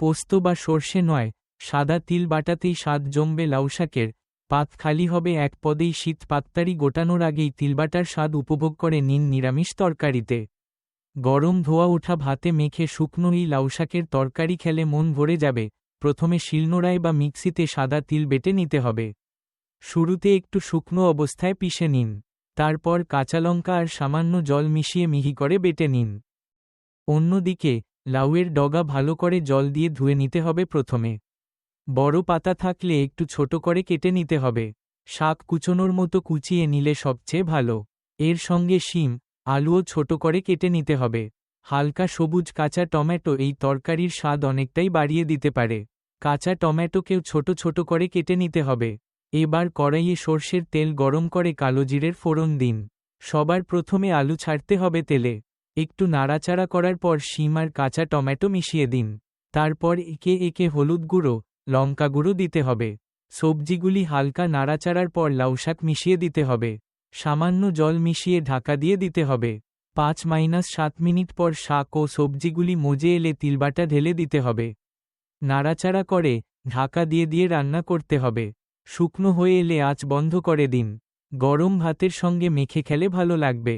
পোস্ত বা সর্ষে নয়, সাদা তিল বাটাতেই স্বাদ জমবে লাউশাকের। পাত খালি হবে এক পদেই। শীত পাততাড়ি গোটানোর আগেই তিলবাটার স্বাদ উপভোগ করে নিন নিরামিষ তরকারিতে। গরম ধোয়া ওঠা ভাতে মেখে শুকনো এই লাউশাকের তরকারি খেলে মন ভরে যাবে। প্রথমে শিলনোড়ায় বা মিক্সিতে সাদা তিল বেটে নিতে হবে। শুরুতে একটু শুকনো অবস্থায় পিষে নিন। তারপর কাঁচালঙ্কা আর সামান্য জল মিশিয়ে মিহি করে বেটে নিন। অন্যদিকে লাউয়ের ডগা ভালো করে জল দিয়ে ধুয়ে নিতে হবে প্রথমে। বড় পাতা থাকলে একটু ছোট করে কেটে নিতে হবে। শাক কুচোনোর মতো কুচিয়ে নিলে সবচেয়ে ভালো। এর সঙ্গে শিম, আলুও ছোট করে কেটে নিতে হবে। হালকা সবুজ কাঁচা টমেটো এই তরকারির স্বাদ অনেকটাই বাড়িয়ে দিতে পারে। কাঁচা টমেটোকেও ছোট ছোট করে কেটে নিতে হবে। এবার কড়াইয়ে সর্ষের তেল গরম করে কালোজিরের ফোড়ন দিন। সবার প্রথমে আলু ছাড়তে হবে তেলে। একটু নাড়াচাড়া করার পর শিম আর কাঁচা টমেটো মিশিয়ে দিন। তারপর একে একে হলুদ গুঁড়ো, লঙ্কা গুঁড়ো দিতে হবে। সবজিগুলি হালকা নাড়াচাড়ার পর লাউশাক মিশিয়ে দিতে হবে। সামান্য জল মিশিয়ে ঢাকা দিয়ে দিতে হবে। 5-7 মিনিট পর শাক ও সবজিগুলি মজে এলে তিলবাটা ঢেলে দিতে হবে। নাড়াচাড়া করে ঢাকা দিয়ে দিয়ে রান্না করতে হবে। শুকনো হয়ে এলে আঁচ বন্ধ করে দিন। গরম ভাতের সঙ্গে মেখে খেলে ভালো লাগবে।